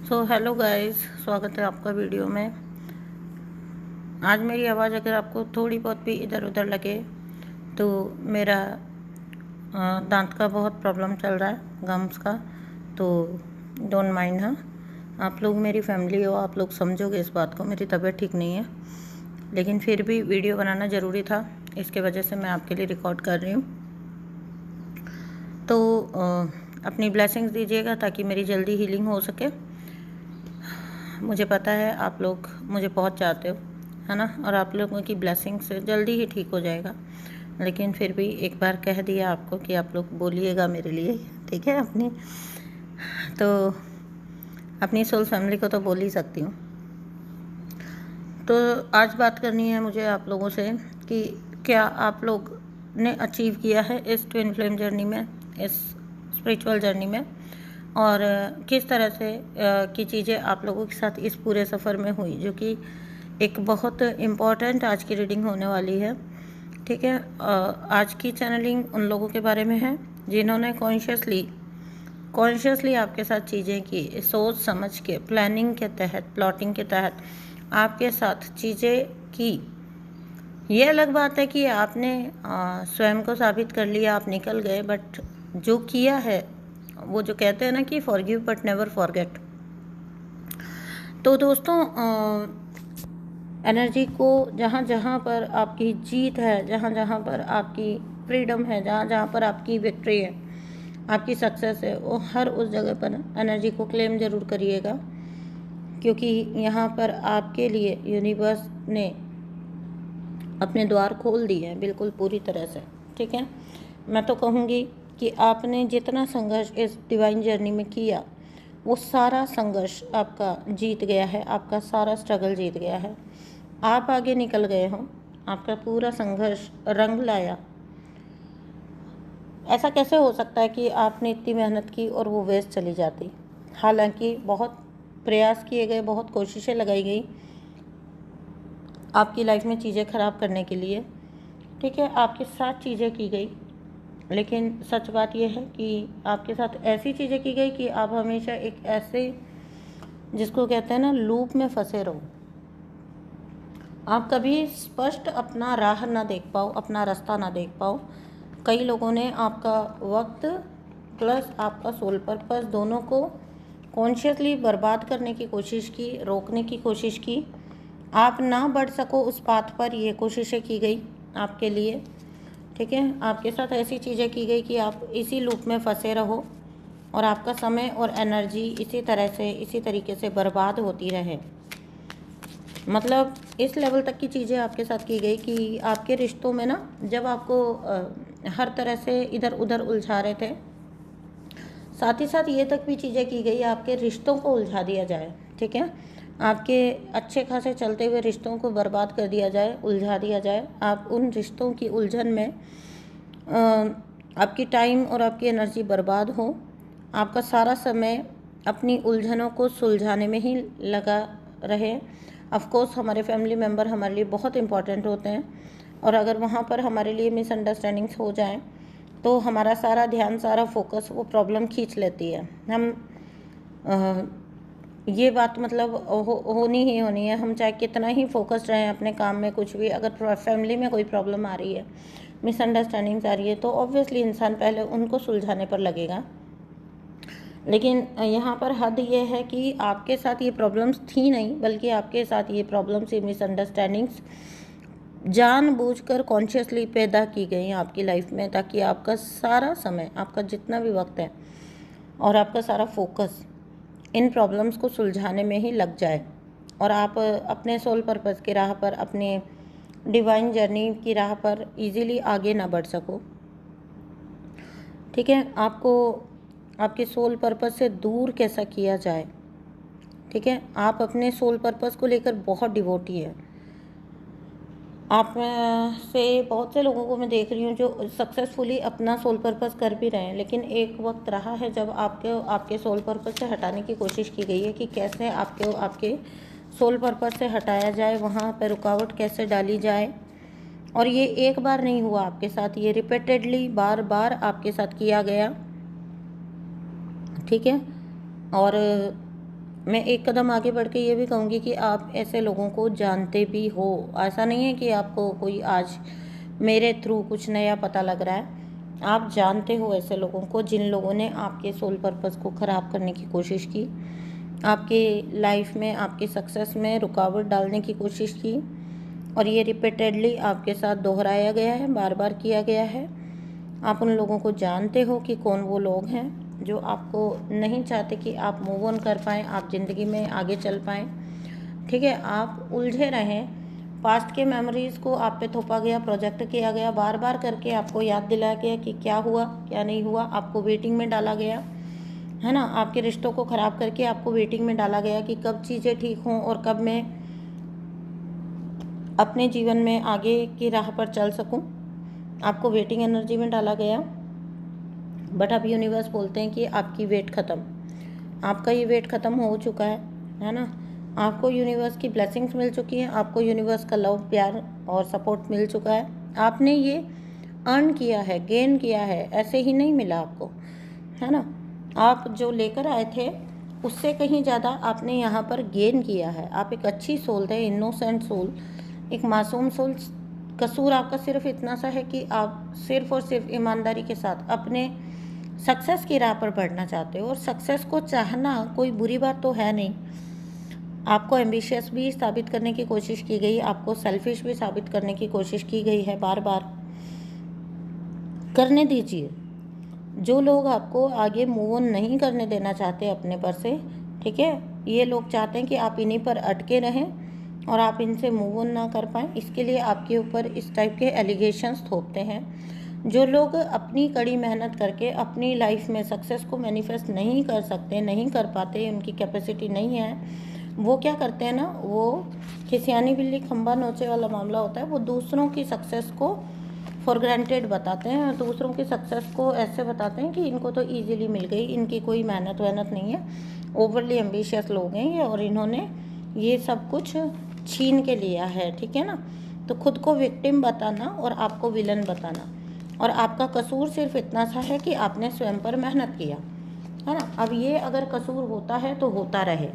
Hello guys, स्वागत है आपका वीडियो में। आज मेरी आवाज़ अगर आपको थोड़ी बहुत भी इधर उधर लगे तो मेरा दांत का बहुत प्रॉब्लम चल रहा है, गम्स का। तो डोंट माइंड। हाँ, आप लोग मेरी फैमिली हो, आप लोग समझोगे इस बात को। मेरी तबीयत ठीक नहीं है, लेकिन फिर भी वीडियो बनाना ज़रूरी था, इसके वजह से मैं आपके लिए रिकॉर्ड कर रही हूँ। तो अपनी ब्लेसिंग्स दीजिएगा ताकि मेरी जल्दी हीलिंग हो सके। मुझे पता है आप लोग मुझे बहुत चाहते हो, है ना, और आप लोगों की ब्लेसिंग से जल्दी ही ठीक हो जाएगा। लेकिन फिर भी एक बार कह दिया आपको कि आप लोग बोलिएगा मेरे लिए, ठीक है। अपनी सोल फैमिली को तो बोल ही सकती हूँ। तो आज बात करनी है मुझे आप लोगों से कि क्या आप लोग ने अचीव किया है इस ट्विन फ्लेम जर्नी में, इस स्पिरिचुअल जर्नी में, और किस तरह से की चीज़ें आप लोगों के साथ इस पूरे सफ़र में हुई, जो कि एक बहुत इम्पॉर्टेंट आज की रीडिंग होने वाली है। ठीक है। आज की चैनलिंग उन लोगों के बारे में है जिन्होंने कॉन्शियसली आपके साथ चीज़ें की, सोच समझ के, प्लानिंग के तहत, प्लॉटिंग के तहत आपके साथ चीज़ें की। ये अलग बात है कि आपने स्वयं को साबित कर लिया, आप निकल गए, बट जो किया है, वो जो कहते हैं ना कि फॉरगिव बट नेवर फॉरगेट। तो दोस्तों, एनर्जी को जहाँ जहाँ पर आपकी जीत है, जहाँ जहाँ पर आपकी फ्रीडम है, जहाँ जहाँ पर आपकी विक्ट्री है, आपकी सक्सेस है, वो हर उस जगह पर एनर्जी को क्लेम ज़रूर करिएगा, क्योंकि यहाँ पर आपके लिए यूनिवर्स ने अपने द्वार खोल दिए हैं बिल्कुल पूरी तरह से। ठीक है। मैं तो कहूँगी कि आपने जितना संघर्ष इस डिवाइन जर्नी में किया, वो सारा संघर्ष आपका जीत गया है, आपका सारा स्ट्रगल जीत गया है। आप आगे निकल गए हो, आपका पूरा संघर्ष रंग लाया। ऐसा कैसे हो सकता है कि आपने इतनी मेहनत की और वो वेस्ट चली जाती? हालांकि बहुत प्रयास किए गए, बहुत कोशिशें लगाई गई आपकी लाइफ में चीज़ें ख़राब करने के लिए। ठीक है, आपके साथ चीज़ें की गई, लेकिन सच बात यह है कि आपके साथ ऐसी चीज़ें की गई कि आप हमेशा एक ऐसे, जिसको कहते हैं ना, लूप में फंसे रहो। आप कभी स्पष्ट अपना राह ना देख पाओ, अपना रास्ता ना देख पाओ। कई लोगों ने आपका वक्त प्लस आपका सोल पर्पस दोनों को कॉन्शियसली बर्बाद करने की कोशिश की, रोकने की कोशिश की। आप ना बढ़ सको उस पाथ पर, ये कोशिशें की गई आपके लिए। ठीक है, आपके साथ ऐसी चीज़ें की गई कि आप इसी लूप में फंसे रहो और आपका समय और एनर्जी इसी तरह से, इसी तरीके से बर्बाद होती रहे। मतलब इस लेवल तक की चीज़ें आपके साथ की गई कि आपके रिश्तों में ना, जब आपको हर तरह से इधर उधर उलझा रहे थे, साथ ही साथ ये तक भी चीज़ें की गई आपके रिश्तों को उलझा दिया जाए। ठीक है, आपके अच्छे खासे चलते हुए रिश्तों को बर्बाद कर दिया जाए, उलझा दिया जाए। आप उन रिश्तों की उलझन में आपकी टाइम और आपकी एनर्जी बर्बाद हो, आपका सारा समय अपनी उलझनों को सुलझाने में ही लगा रहे। ऑफ कोर्स हमारे फैमिली मेम्बर हमारे लिए बहुत इम्पॉर्टेंट होते हैं, और अगर वहाँ पर हमारे लिए मिसअंडरस्टैंडिंग्स हो जाएं तो हमारा सारा ध्यान, सारा फोकस वो प्रॉब्लम खींच लेती है। ये बात मतलब होनी ही होनी है। हम चाहे कितना ही फोकस्ड रहें अपने काम में, कुछ भी, अगर फैमिली में कोई प्रॉब्लम आ रही है, मिसअंडरस्टैंडिंग्स आ रही है, तो ऑब्वियसली इंसान पहले उनको सुलझाने पर लगेगा। लेकिन यहाँ पर हद ये है कि आपके साथ ये प्रॉब्लम्स थी नहीं, बल्कि आपके साथ ये प्रॉब्लम्स, ये मिसअंडरस्टैंडिंग्स जानबूझकर कॉन्शियसली पैदा की गई आपकी लाइफ में, ताकि आपका सारा समय, आपका जितना भी वक्त है और आपका सारा फोकस इन प्रॉब्लम्स को सुलझाने में ही लग जाए, और आप अपने सोल पर्पस की राह पर, अपने डिवाइन जर्नी की राह पर इजीली आगे ना बढ़ सको। ठीक है, आपको आपके सोल पर्पस से दूर कैसा किया जाए। ठीक है, आप अपने सोल पर्पस को लेकर बहुत डिवोटी है। आप में से बहुत से लोगों को मैं देख रही हूँ जो सक्सेसफुली अपना सोल पर्पस कर भी रहे हैं, लेकिन एक वक्त रहा है जब आपके सोल पर्पस से हटाने की कोशिश की गई है कि कैसे आपके सोल पर्पस से हटाया जाए, वहाँ पर रुकावट कैसे डाली जाए। और ये एक बार नहीं हुआ आपके साथ, ये रिपीटेडली बार बार आपके साथ किया गया। ठीक है, और मैं एक कदम आगे बढ़ के ये भी कहूँगी कि आप ऐसे लोगों को जानते भी हो। ऐसा नहीं है कि आपको कोई आज मेरे थ्रू कुछ नया पता लग रहा है, आप जानते हो ऐसे लोगों को जिन लोगों ने आपके सोल पर्पस को ख़राब करने की कोशिश की, आपके लाइफ में, आपकी सक्सेस में रुकावट डालने की कोशिश की, और ये रिपीटेडली आपके साथ दोहराया गया है, बार बार किया गया है। आप उन लोगों को जानते हो कि कौन वो लोग हैं जो आपको नहीं चाहते कि आप मूव ऑन कर पाएँ, आप ज़िंदगी में आगे चल पाएँ। ठीक है, आप उलझे रहें, पास्ट के मेमोरीज़ को आप पे थोपा गया, प्रोजेक्ट किया गया, बार बार करके आपको याद दिलाया गया कि क्या हुआ क्या नहीं हुआ, आपको वेटिंग में डाला गया है ना। आपके रिश्तों को ख़राब करके आपको वेटिंग में डाला गया कि कब चीज़ें ठीक हों और कब मैं अपने जीवन में आगे की राह पर चल सकूं। आपको वेटिंग एनर्जी में डाला गया, बट अब यूनिवर्स बोलते हैं कि आपकी वेट ख़त्म, आपका ये वेट ख़त्म हो चुका है ना। आपको यूनिवर्स की ब्लेसिंग्स मिल चुकी हैं, आपको यूनिवर्स का लव, प्यार और सपोर्ट मिल चुका है। आपने ये अर्न किया है, गेन किया है, ऐसे ही नहीं मिला आपको, है ना। आप जो लेकर आए थे उससे कहीं ज़्यादा आपने यहाँ पर गेन किया है। आप एक अच्छी सोल थे, इनोसेंट सोल, एक मासूम सोल। कसूर आपका सिर्फ इतना सा है कि आप सिर्फ और सिर्फ ईमानदारी के साथ अपने सक्सेस की राह पर बढ़ना चाहते हो, और सक्सेस को चाहना कोई बुरी बात तो है नहीं। आपको एम्बिशियस भी साबित करने की कोशिश की गई, आपको सेल्फिश भी साबित करने की कोशिश की गई है, बार बार करने दीजिए। जो लोग आपको आगे मूव ऑन नहीं करने देना चाहते अपने पर से, ठीक है, ये लोग चाहते हैं कि आप इन्हीं पर अटके रहें और आप इनसे मूव ऑन ना कर पाएँ। इसके लिए आपके ऊपर इस टाइप के एलिगेशंस थोपते हैं। जो लोग अपनी कड़ी मेहनत करके अपनी लाइफ में सक्सेस को मैनिफेस्ट नहीं कर सकते, नहीं कर पाते, उनकी कैपेसिटी नहीं है, वो क्या करते हैं ना, वो खिसियानी बिल्ली खंबा नोचे वाला मामला होता है। वो दूसरों की सक्सेस को फॉर ग्रांटेड बताते हैं और दूसरों की सक्सेस को ऐसे बताते हैं कि इनको तो ईजिली मिल गई, इनकी कोई मेहनत वहनत नहीं है, ओवरली एम्बिशियस लोग हैं ये, और इन्होंने ये सब कुछ छीन के लिया है, ठीक है ना। तो खुद को विक्टिम बताना और आपको विलन बताना, और आपका कसूर सिर्फ इतना सा है कि आपने स्वयं पर मेहनत किया, है ना। अब ये अगर कसूर होता है तो होता रहे।